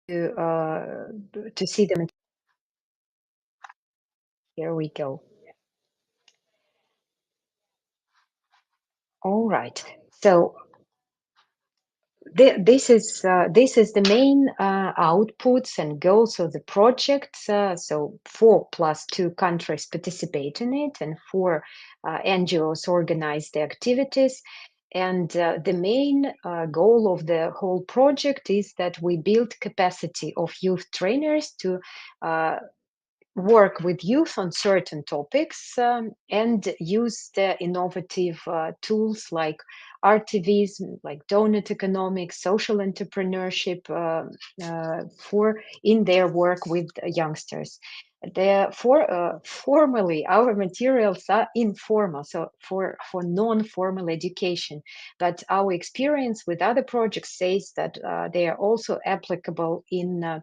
to see them. Here we go. All right. So this is the main outputs and goals of the project. So 4 + 2 countries participate in it, and 4 NGOs organize the activities. And the main goal of the whole project is that we build capacity of youth trainers to work with youth on certain topics and use the innovative tools like Artivism, like donut economics, social entrepreneurship for in their work with youngsters. Formally, our materials are informal, so for non-formal education. But our experience with other projects says that they are also applicable in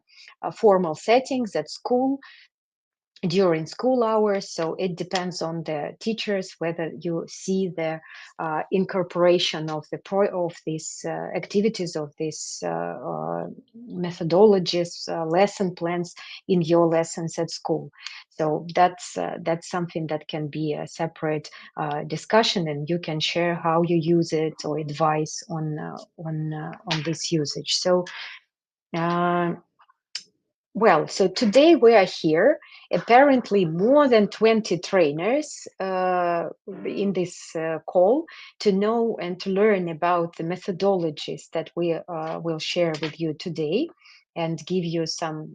formal settings at school during school hours. So it depends on the teachers whether you see the incorporation of these activities, of these methodologies, lesson plans in your lessons at school. So that's something that can be a separate discussion, and you can share how you use it or advice on this usage. So. Well, so today we are here, apparently more than 20 trainers in this call to know and to learn about the methodologies that we will share with you today and give you some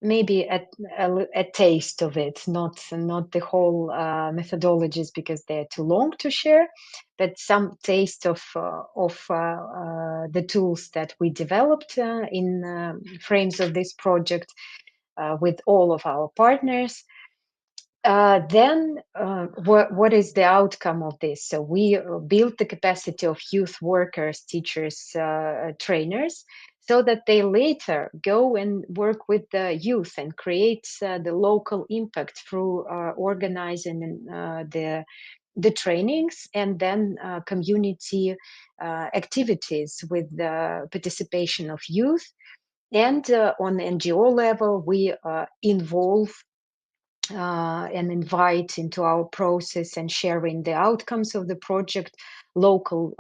maybe a taste of it, not the whole methodologies because they're too long to share, but some taste of the tools that we developed in frames of this project with all of our partners. Then what is the outcome of this? So we build the capacity of youth workers, teachers, trainers, so that they later go and work with the youth and create the local impact through organizing the trainings and then community activities with the participation of youth. And on NGO level, we involve and invite into our process and sharing the outcomes of the project local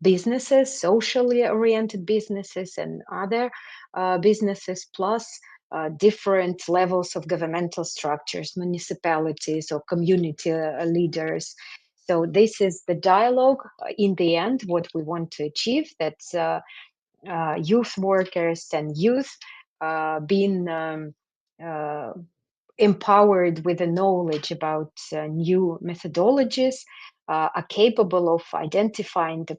businesses, socially oriented businesses, and other businesses, plus different levels of governmental structures, municipalities or community leaders. So this is the dialogue. In the end, what we want to achieve, that youth workers and youth being empowered with the knowledge about new methodologies, are capable of identifying the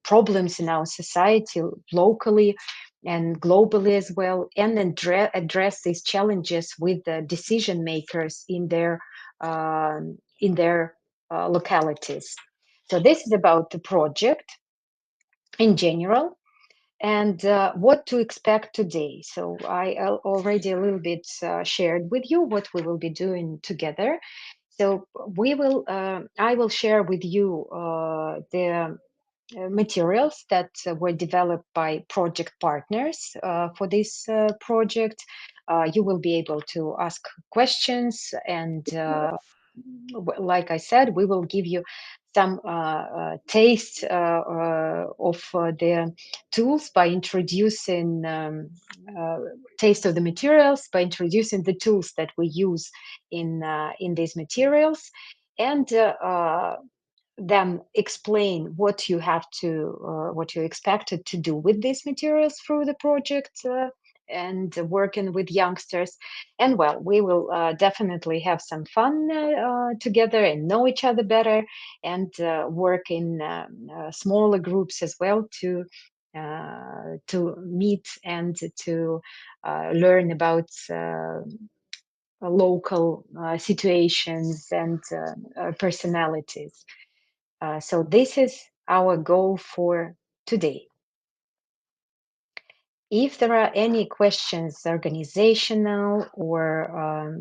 problems in our society locally and globally as well, and address these challenges with the decision makers in their localities. So this is about the project in general. And what to expect today. So I already a little bit shared with you what we will be doing together. So I will share with you the materials that were developed by project partners for this project. You will be able to ask questions, and like I said, we will give you some taste of the tools by introducing taste of the materials, by introducing the tools that we use in these materials, and then explain what you have to what you expected to do with these materials through the project and working with youngsters. And well, we will definitely have some fun together and know each other better, and work in smaller groups as well to meet and to learn about local situations and personalities. So this is our goal for today. If there are any questions, organizational or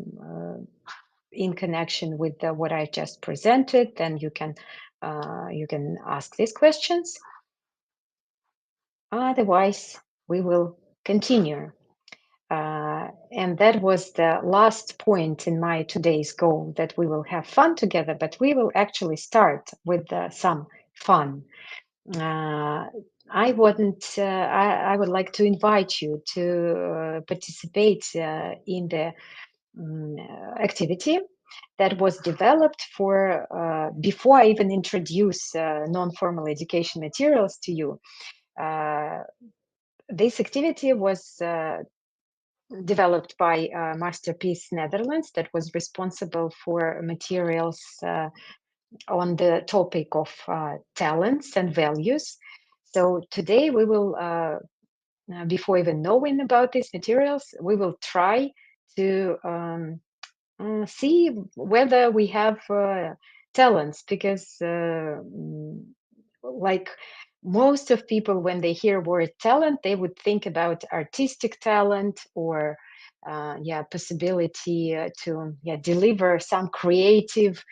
in connection with what I just presented, then you can ask these questions. Otherwise, we will continue. And that was the last point in my today's goal, that we will have fun together, but we will actually start with some fun. I would like to invite you to participate in the activity that was developed for before I even introduce non-formal education materials to you. This activity was developed by MasterPeace Netherlands, that was responsible for materials on the topic of talents and values. So today we will, before even knowing about these materials, we will try to see whether we have talents, because like most of people, when they hear word talent, they would think about artistic talent, or possibility to deliver uh, some creative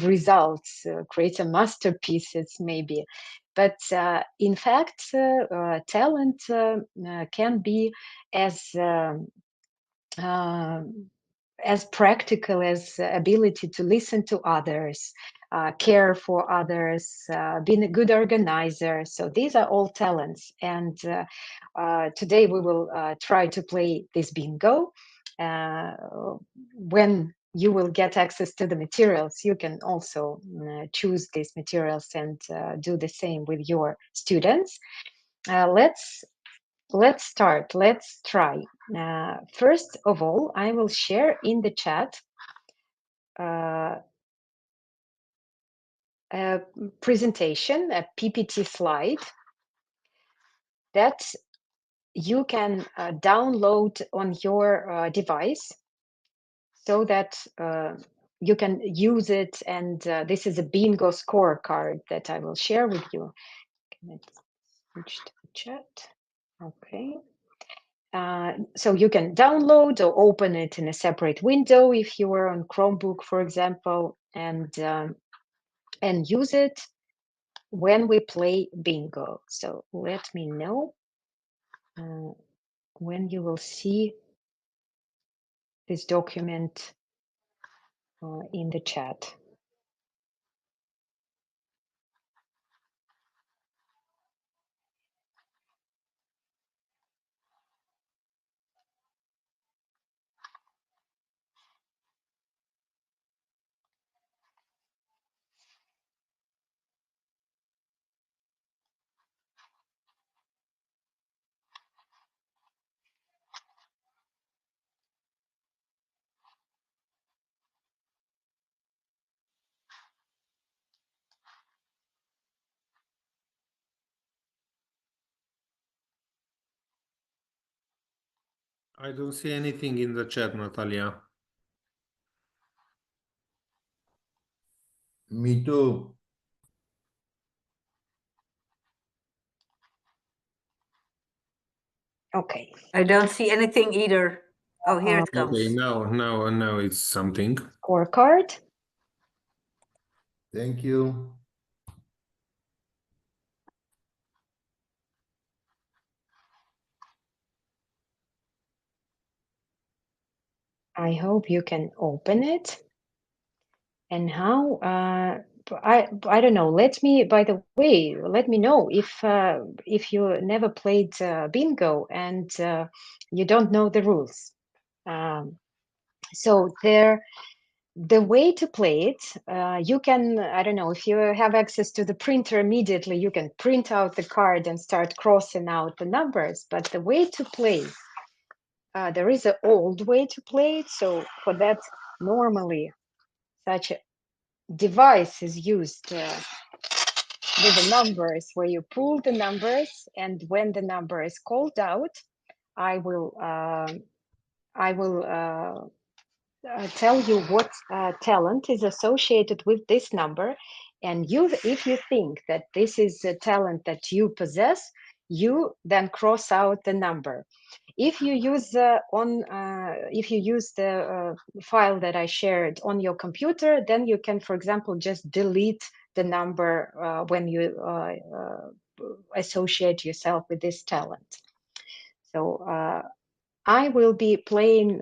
results, create a masterpieces maybe. But in fact, talent can be as uh, as practical as ability to listen to others, care for others, being a good organizer. So these are all talents. And today we will try to play this bingo. When you will get access to the materials, you can also choose these materials and do the same with your students. Let's start. Let's try. First of all, I will share in the chat a presentation, a PPT slide that you can download on your device, so that you can use it. And this is a bingo scorecard that I will share with you. Let's switch to the chat. Okay. So you can download or open it in a separate window if you are on Chromebook, for example, and use it when we play bingo. So let me know when you will see this document in the chat. I don't see anything in the chat, Natalia. Me too. Okay. I don't see anything either. Oh, here it comes. Okay, now it's something. Scorecard. Thank you. I hope you can open it. And how? I don't know. By the way, let me know if you never played bingo and you don't know the rules. So the way to play it, you can, I don't know, if you have access to the printer immediately, you can print out the card and start crossing out the numbers. But the way to play, there is an old way to play it. So for that, normally such a device is used with the numbers, where you pull the numbers, and when the number is called out, I will tell you what talent is associated with this number. And if you think that this is a talent that you possess, you then cross out the number. If you use the file that I shared on your computer, then you can, for example, just delete the number when you associate yourself with this talent. So I will be playing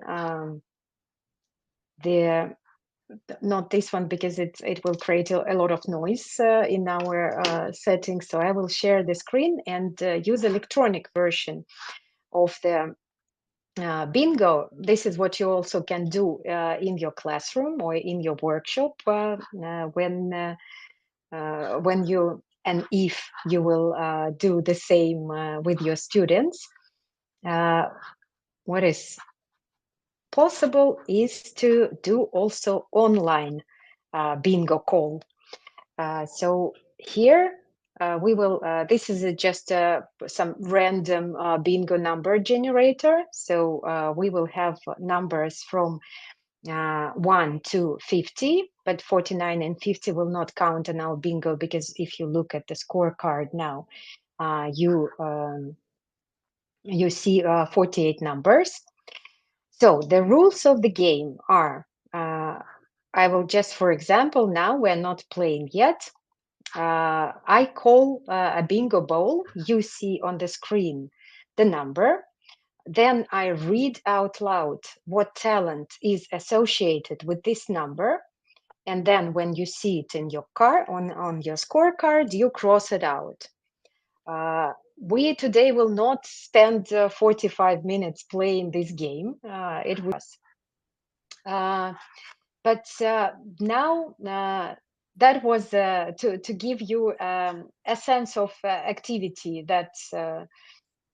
not this one because it will create a lot of noise in our settings. So I will share the screen and use electronic version of the bingo. This is what you also can do in your classroom or in your workshop when you and if you will do the same with your students. What is possible is to do also online bingo call. So here we will, this is just some random bingo number generator. So we will have numbers from 1 to 50, but 49 and 50 will not count in our bingo, because if you look at the scorecard now, you see 48 numbers. So the rules of the game are, I will just, for example, now we're not playing yet. I call a bingo bowl. You see on the screen the number. Then I read out loud what talent is associated with this number. And then when you see it in your on your scorecard, you cross it out. We today will not spend 45 minutes playing this game. It was. But now that was to give you a sense of activity that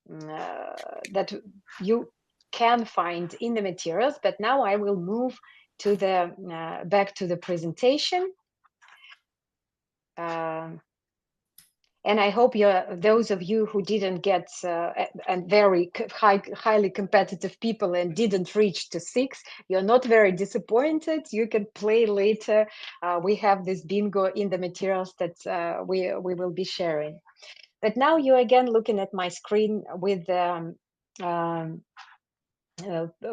that you can find in the materials. But now I will move to the back to the presentation. And I hope those of you who didn't get and very highly competitive people and didn't reach to 6, you're not very disappointed. You can play later. We have this bingo in the materials that we will be sharing. But now you're again looking at my screen with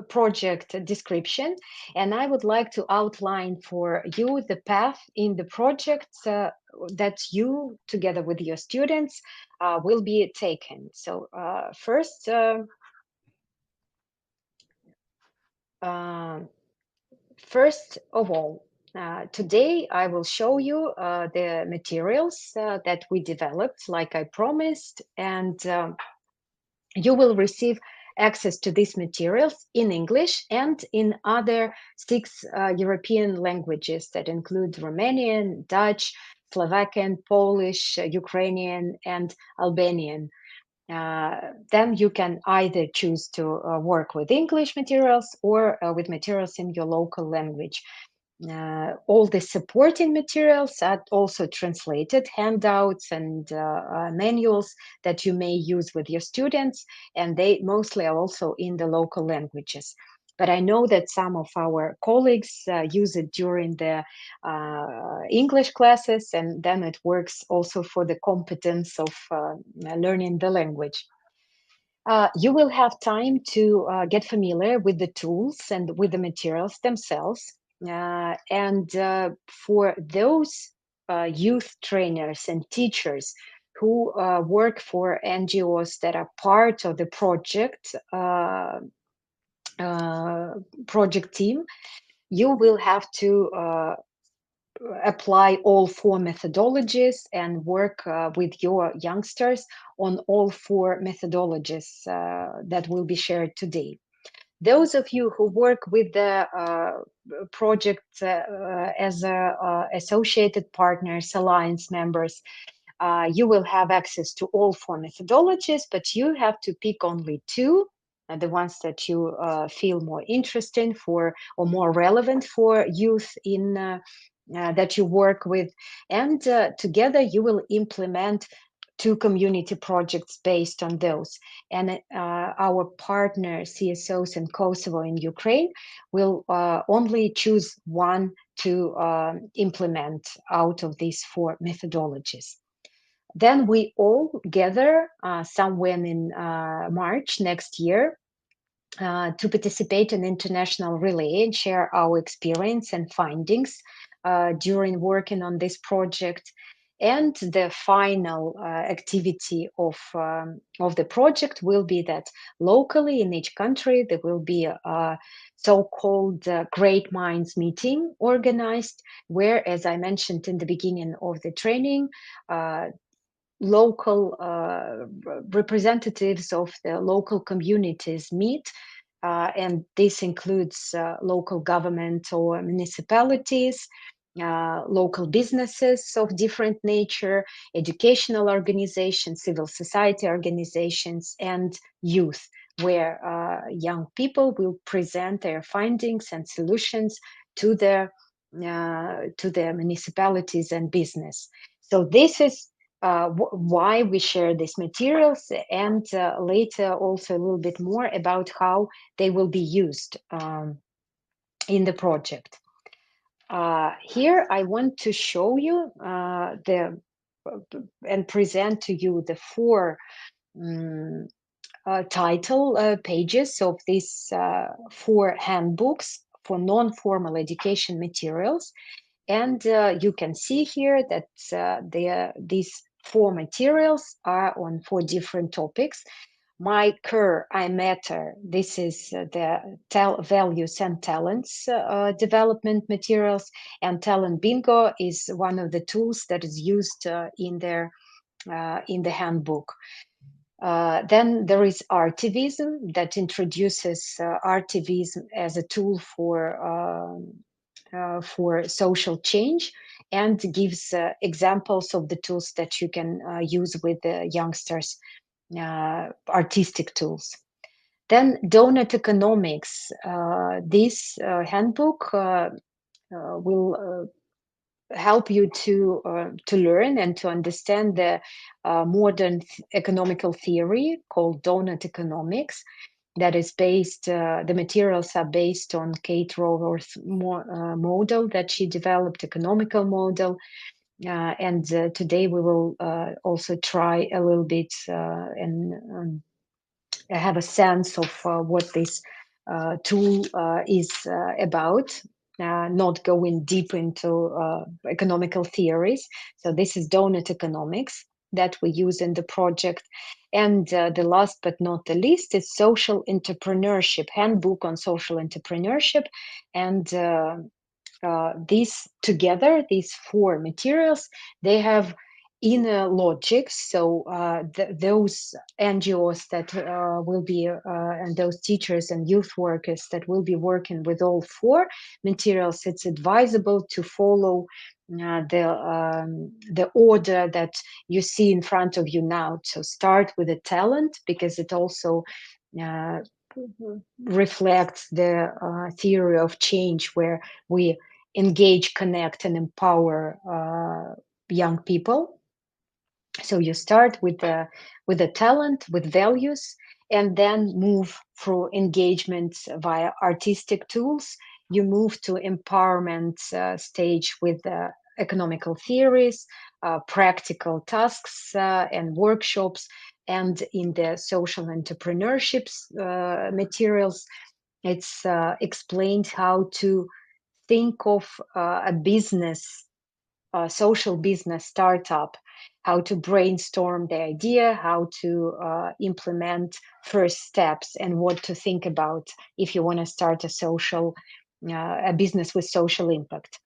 project description, and I would like to outline for you the path in the project that you, together with your students, will be taken. So first of all, today I will show you the materials that we developed, like I promised, and you will receive access to these materials in English and in other 6 European languages that include Romanian, Dutch, Slovakian, Polish, Ukrainian, and Albanian. Then you can either choose to work with English materials or with materials in your local language. All the supporting materials are also translated, handouts and manuals that you may use with your students, and they mostly are also in the local languages. But I know that some of our colleagues use it during the English classes, and then it works also for the competence of learning the language. You will have time to get familiar with the tools and with the materials themselves. And for those youth trainers and teachers who work for NGOs that are part of the project team, you will have to apply all 4 methodologies and work with your youngsters on all 4 methodologies that will be shared today. Those of you who work with the project as associated partners, alliance members, you will have access to all 4 methodologies, but you have to pick only 2, the ones that you feel more interesting for or more relevant for youth in that you work with, and together you will implement 2 community projects based on those. And our partner CSOs in Kosovo and Ukraine will only choose one to implement out of these 4 methodologies. Then we all gather somewhere in March next year to participate in international relay and share our experience and findings during working on this project. And the final activity of the project will be that locally in each country there will be a so-called great minds meeting organized, where, as I mentioned in the beginning of the training, local representatives of the local communities meet, and this includes local government or municipalities, local businesses of different nature, educational organizations, civil society organizations, and youth, where young people will present their findings and solutions to their municipalities and business. So this is why we share these materials, and later also a little bit more about how they will be used in the project. Here I want to show you and present to you the four title pages of these four handbooks for non-formal education materials. And you can see here that these four materials are on four different topics. My Coeur, I Matter, this is the values and talents development materials, and Talent Bingo is one of the tools that is used in the handbook. Then there is Artivism, that introduces Artivism as a tool for social change, and gives examples of the tools that you can use with the youngsters, artistic tools. Then Donut Economics. This handbook will help you to learn and to understand the modern economical theory called Donut Economics. That is based. The materials are based on Kate Raworth's model that she developed, economical model. And today we will also try a little bit and have a sense of what this tool is about, not going deep into economical theories. So this is Donut Economics that we use in the project. And the last but not the least is Social Entrepreneurship, Handbook on Social Entrepreneurship. And these together, these four materials, they have inner logic. So those NGOs that will be, and those teachers and youth workers that will be working with all four materials, it's advisable to follow the order that you see in front of you now. So start with a talent, because it also reflects the theory of change, where we engage, connect, and empower young people. So you start with the talent, with values, and then move through engagements via artistic tools. You move to empowerment stage with economical theories, practical tasks, and workshops. And in the social entrepreneurship materials, it's explained how to think of a business, a social business startup, how to brainstorm the idea, how to implement first steps, and what to think about if you want to start a business with social impact.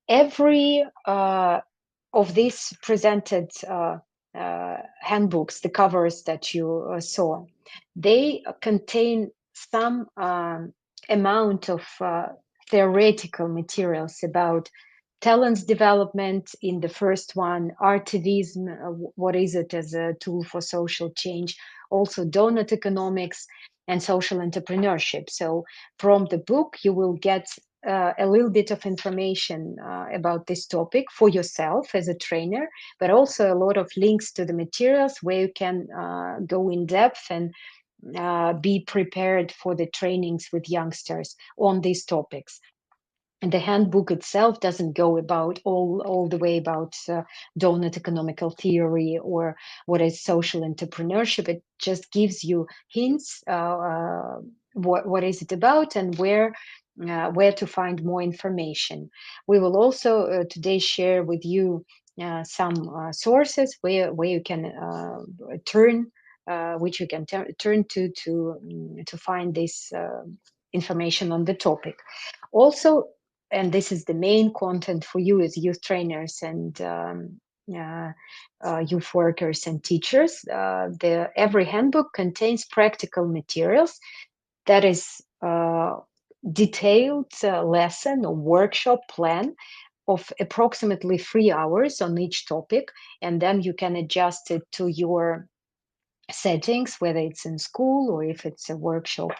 Every of these presented handbooks, the covers that you saw, they contain some amount of theoretical materials about talents development. In the first one, Artivism, what is it as a tool for social change, also Donut Economics, and social entrepreneurship. So from the book, you will get a little bit of information about this topic for yourself as a trainer, but also a lot of links to the materials where you can go in depth and be prepared for the trainings with youngsters on these topics. And the handbook itself doesn't go about all the way about donut economical theory or what is social entrepreneurship. It just gives you hints, what is it about, and where to find more information. We will also today share with you some sources where you can turn, which you can turn to find this information on the topic. Also, and this is the main content for you as youth trainers and youth workers and teachers. Every handbook contains practical materials that is detailed lesson or workshop plan of approximately 3 hours on each topic, and then you can adjust it to your settings, whether it's in school or if it's a workshop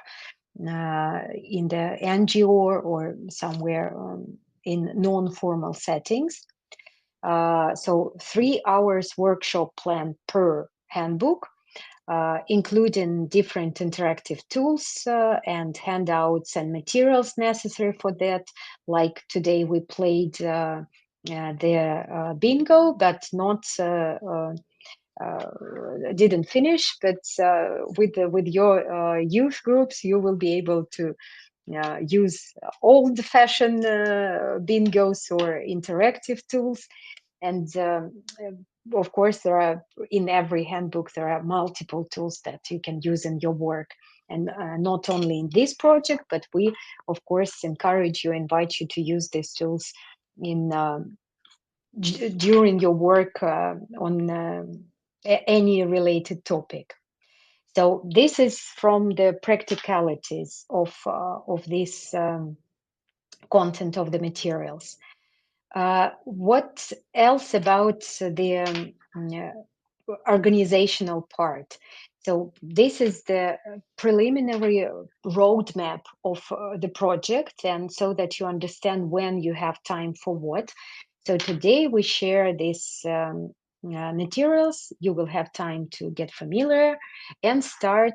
in the NGO or somewhere in non-formal settings. So 3 hours workshop plan per handbook, including different interactive tools and handouts and materials necessary for that. Like today we played the bingo, but not didn't finish. But with your youth groups, you will be able to use old-fashioned bingos or interactive tools. And of course, there are in every handbook there are multiple tools that you can use in your work, and not only in this project, but we of course encourage you, invite you to use these tools in during your work on any related topic. So this is from the practicalities of this content of the materials. What else about the organizational part? So this is the preliminary roadmap of the project, and so that you understand when you have time for what. So today we share these materials. You will have time to get familiar and start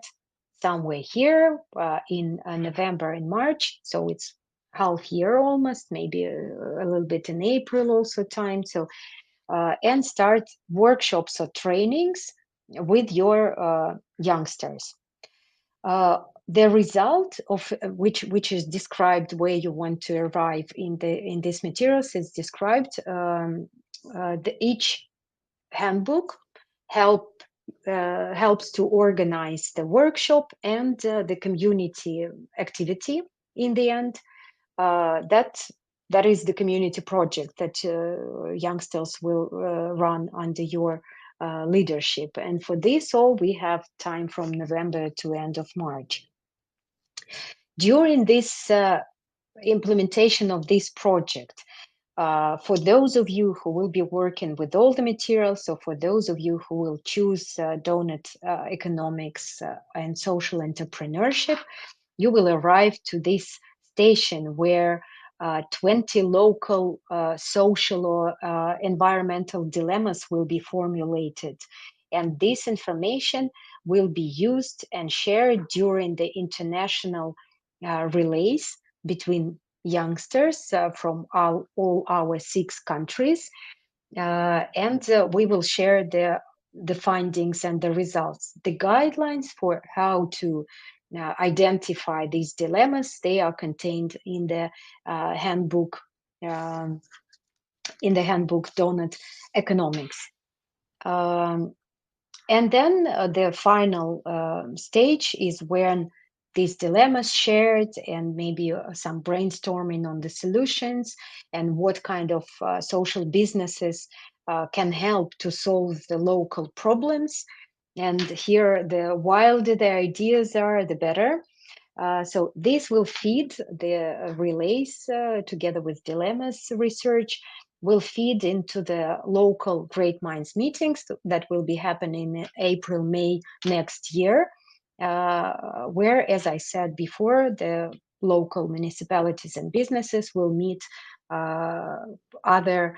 somewhere here in November and March. So it's half year almost, maybe a little bit in April also time. So and start workshops or trainings with your youngsters. The result of which is described where you want to arrive in these materials is described. Each handbook helps to organize the workshop and the community activity in the end. That is the community project that youngsters will run under your leadership. And for this all, we have time from November to end of March. During this implementation of this project, for those of you who will be working with all the materials, or for those of you who will choose Doughut economics and social entrepreneurship, you will arrive to this station where 20 local social or environmental dilemmas will be formulated. And this information will be used and shared during the international relays between youngsters from all our 6 countries. And we will share the findings and the results. The guidelines for how to identify these dilemmas, they are contained in the handbook, Doughut Economics. And then the final stage is when these dilemmas shared and maybe some brainstorming on the solutions and what kind of social businesses can help to solve the local problems. And here, the wilder the ideas are, the better. So this will feed the relays together with dilemmas research, will feed into the local Great Minds meetings that will be happening in April, May next year, where, as I said before, the local municipalities and businesses will meet other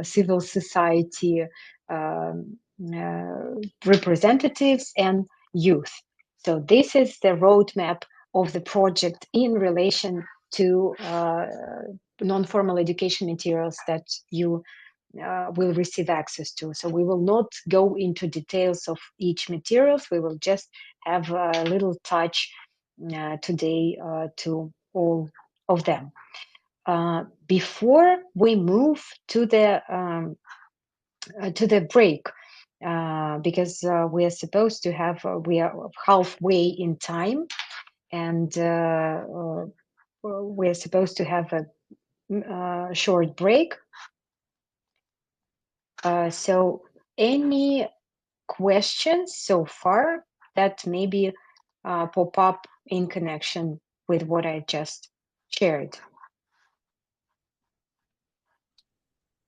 civil society representatives and youth. So this is the roadmap of the project in relation to non-formal education materials that you will receive access to. So we will not go into details of each materials. We will just have a little touch today to all of them. before we move to the break, because we are supposed to have we are halfway in time, and we're supposed to have a short break. So any questions so far that maybe pop up in connection with what I just shared?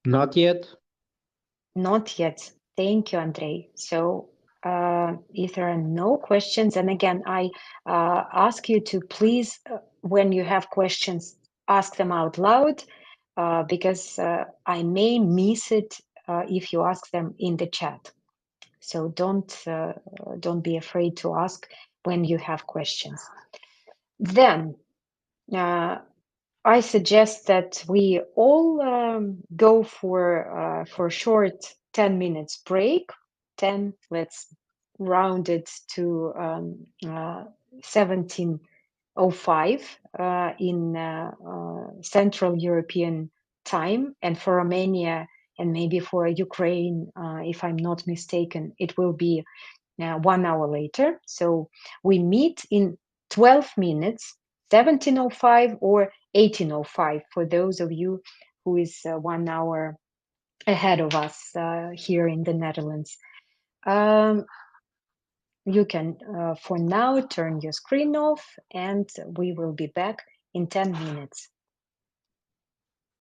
Not yet. Not yet. Thank you, Andrei. So if there are no questions, and again, I ask you to please, when you have questions, ask them out loud, because I may miss it if you ask them in the chat. So don't be afraid to ask when you have questions. Then I suggest that we all go for a short 10 minutes break. 10, let's round it to 17:05 in Central European time, and for Romania and maybe for Ukraine, if I'm not mistaken, it will be 1 hour later. So we meet in 12 minutes, 17:05 or 18:05 for those of you who is 1 hour ahead of us here in the Netherlands. You can, for now, turn your screen off, and we will be back in 10 minutes.